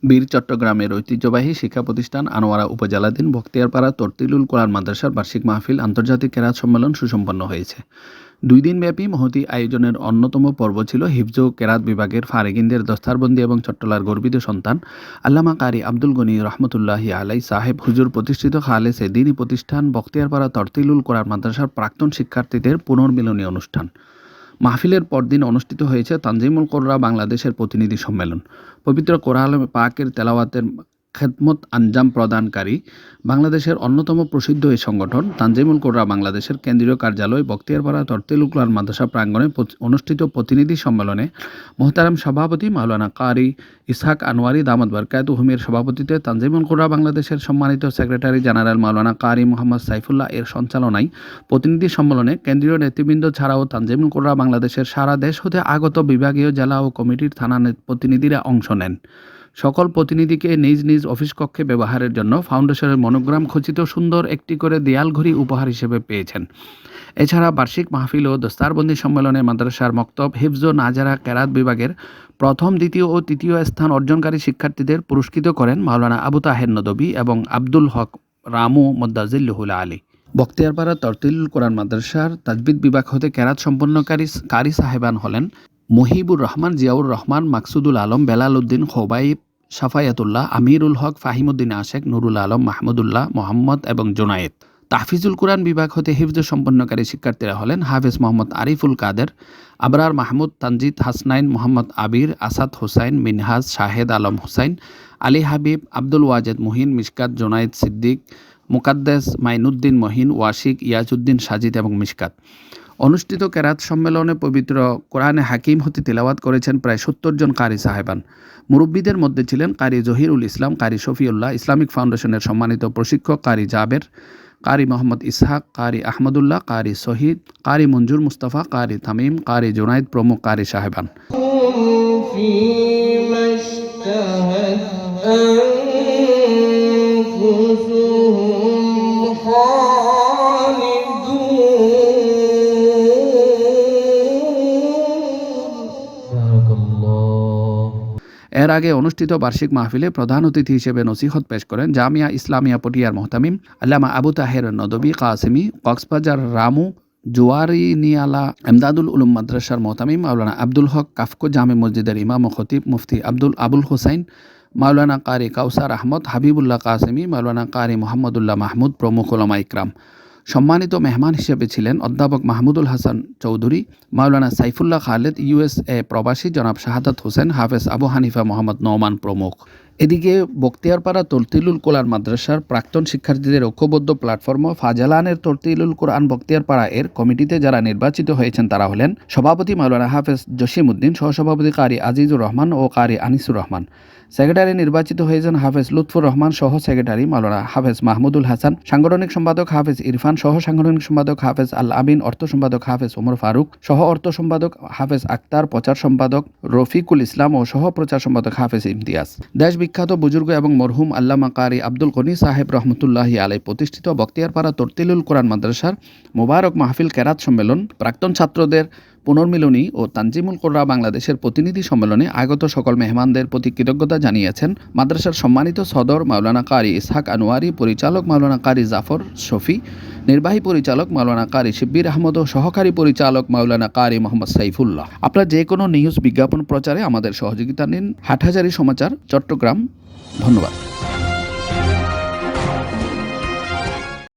বীর চট্টগ্রামের ঐতিহ্যবাহী শিক্ষা প্রতিষ্ঠান আনোয়ারা উপজেলাধীন বখতিয়ারপাড়া তরতিলুল কোরআন মাদ্রাসার বার্ষিক মাহফিল আন্তর্জাতিক কেরাত সম্মেলন সুসম্পন্ন হয়েছে। 2 দিনব্যাপী মহতী আয়োজনের অন্যতম পর্ব ছিল হিফজ ও কেরাত বিভাগের ফারেগিনদের দস্তারবন্দি এবং চট্টলার গর্বিত সন্তান আল্লামা কারি আব্দুল গনি রহমতুল্লাহি আলাই সাহেব হুজুর প্রতিষ্ঠিত খালেসে দ্বীনী প্রতিষ্ঠান বখতিয়ারপাড়া তরতিলুল কোরআন মাদ্রাসার প্রাক্তন শিক্ষার্থীদের পুনর্মিলনী অনুষ্ঠান। মাহফিলের পরদিন অনুষ্ঠিত হয়েছে তানজিমুল কোরআন বাংলাদেশের প্রতিনিধি সম্মেলন। পবিত্র কোরআন পাকের তেলাওয়াতের খেদমত আঞ্জাম প্রদানকারী বাংলাদেশের অন্যতম প্রসিদ্ধ এই সংগঠন তানজিমুল কোরআন বাংলাদেশের কেন্দ্রীয় কার্যালয় বখতিয়ারপাড়া তরতিলুল কোরআন মাদ্রাসা প্রাঙ্গণে অনুষ্ঠিত প্রতিনিধি সম্মেলনে মোহতারাম সভাপতি মাওলানা কারি ইসহাক আনোয়ারি দামাত বরকাতুহুমের সভাপতিত্বে তানজিমুল কোরআন বাংলাদেশের সম্মানিত সেক্রেটারি জেনারেল মাওলানা কারি মোহাম্মদ সাইফুল্লাহ এর সঞ্চালনায় প্রতিনিধি সম্মেলনে কেন্দ্রীয় নেতৃবৃন্দ ছাড়াও তানজিমুল কোরআন বাংলাদেশের সারা দেশ হতে আগত বিভাগীয় জেলা ও কমিটির থানা প্রতিনিধিরা অংশ নেন। সকল প্রতিনিধিকে নিজ নিজ অফিস কক্ষে ব্যবহারের জন্য ফাউন্ডেশনের মনোগ্রাম খচিত সুন্দর একটি করে দেয়াল ঘড়ি উপহার হিসেবে পেয়েছেন। এছাড়া বার্ষিক মাহফিল ও দস্তারবন্দি সম্মেলনে মাদ্রাসার মক্তব হিফজ ও নাজারা কেরাত বিভাগের প্রথম, দ্বিতীয় ও তৃতীয় স্থান অর্জনকারী শিক্ষার্থীদের পুরস্কৃত করেন মাওলানা আবু তাহের নদভী এবং আব্দুল হক রামু মোদ্দাজিল্লুহুল আলী। বখতিয়ারপাড়া তরতিলুল কোরআন মাদ্রাসার তাজবিদ বিভাগ হতে কেরাত সম্পন্নকারী কারি সাহেবান হলেন মহিবুর রহমান, জিয়াউর রহমান, মাকসুদুল আলম, বেলাল উদ্দিন, খোবাইব, সাফায়াতুল্লাহ, আমিরুল হক, ফাহিমুদ্দিন আশেক, নুরুল আলম, মাহমুদুল্লাহ, মোহাম্মদ এবং জোনায়েদ। তাহফিজুল কোরআন বিভাগ হতে হিফজ সম্পন্নকারী শিক্ষার্থীরা হলেন হাফেজ মোহাম্মদ আরিফুল কাদের, আবরার মাহমুদ, তানজিদ হাসনাইন, মোহাম্মদ আবির, আসাদ হোসাইন, মিনহাজ, শাহেদ আলম হুসাইন, আলী হাবিব, আব্দুল ওয়াজেদ মুহিন, মিশকাত, জোনায়েদ সিদ্দিক, মুকাদ্দেস, মাইনুদ্দিন মহিন, ওয়াশিক, ইয়াজউদ্দিন সাজিদ এবং মিশকাত। অনুষ্ঠিত কেরাত সম্মেলনে পবিত্র কোরআনে হাকিম হতে তিলাওয়াত করেছেন প্রায় 70 জন কারি সাহেবান। মুরব্বীদের মধ্যে ছিলেন কারি জহিরুল ইসলাম, কারি শফিউল্লাহ, ইসলামিক ফাউন্ডেশনের সম্মানিত প্রশিক্ষক কারি জাবের, কারি মোহাম্মদ ইসহাক, কারি আহমদুল্লাহ, কারি শহীদ, কারি মঞ্জুর মুস্তাফা, কারি তামিম, কারি জুনাইদ প্রমুখ কারি সাহেবান। এর আগে অনুষ্ঠিত বার্ষিক মাহফিলে প্রধান অতিথি হিসেবে নসিহত পেশ করেন জামিয়া ইসলামিয়া পটিয়ার মোহতামিম আল্লামা আবু তাহের নদভী কাসিমি, কক্সবাজার রামু জুয়ারি নিয়ালা এমদাদুল উলুম মাদ্রাসার মোহতামিম মাওলানা আব্দুল হক, কাফকো জামে মসজিদের ইমাম ও খতিব মুফতি আবুল হোসাইন, মাওলানা কারি কাউসার আহমদ, হাবিবুল্লাহ কাসেমি, মাওলানা কারি মোহাম্মদুল্লাহ মাহমুদ প্রমুখ উলামা ইকরাম। সম্মানিত মেহমান হিসেবে ছিলেন অধ্যাপক মাহমুদুল হাসান চৌধুরী, মাওলানা সাইফুল্লাহ খালেদ, USA প্রবাসী জনাব শাহাদাত হোসেন, হাফেজ আবু হানিফা মোহাম্মদ নওমান প্রমুখ। এদিকে বখতিয়ারপাড়া তরতিলুল কোরআন মাদ্রাসার প্রাক্তন শিক্ষার্থীদের ঐক্যবদ্ধ প্ল্যাটফর্ম ফাজালানের তরতিলুল কোরআন বখতিয়ারপাড়া এর কমিটিতে যারা নির্বাচিত হয়েছেন তারা হলেন সভাপতি মাওলানা হাফেজ জসিমউদ্দিন, সহসভাপতি কারি আজিজুর রহমান ও কারি আনিসুর রহমান। সেক্রেটারি নির্বাচিত হয়েছেন হাফেজ লুৎফুর রহমান, সহ সেক্রেটারি মাওলানা হাফেজ মাহমুদুল হাসান, সাংগঠনিক সম্পাদক হাফেজ ইরফান, সহ সাংগঠনিক সম্পাদক হাফেজ আল আমিন, অর্থ সম্পাদক হাফেজ ওমর ফারুক, সহ অর্থ সম্পাদক হাফেজ আক্তার, প্রচার সম্পাদক রফিকুল ইসলাম ও সহ প্রচার সম্পাদক হাফেজ ইমতিয়াজ। দেশ বিখ্যাত বুজুর্গ এবং মরহুম আল্লামা কারি আব্দুল গনি সাহেব রহমতুল্লাহি আলাই প্রতিষ্ঠিত বখতিয়ারপাড়া তরতিলুল কোরআন মাদ্রাসার মোবারক মাহফিল কেরাত সম্মেলন, প্রাক্তন ছাত্রদের পুনর্মিলনী ও তানজিমুল কোরআন বাংলাদেশের প্রতিনিধি সম্মেলনে আগত সকল মেহমানদের প্রতি কৃতজ্ঞতা জানিয়েছেন মাদ্রাসার সম্মানিত সদর মাওলানা কারি ইসহাক আনোয়ারি, পরিচালক মাওলানা কারি জাফর শফি, নির্বাহী পরিচালক মাওলানা কারি শিব্বির আহমদ ও সহকারী পরিচালক মাওলানা কারি মোহাম্মদ সাইফুল্লাহ। আপনারা যে কোনো নিউজ বিজ্ঞাপন প্রচারে আমাদের সহযোগিতা নিন। হাটহাজারী সমাচার, চট্টগ্রাম। ধন্যবাদ।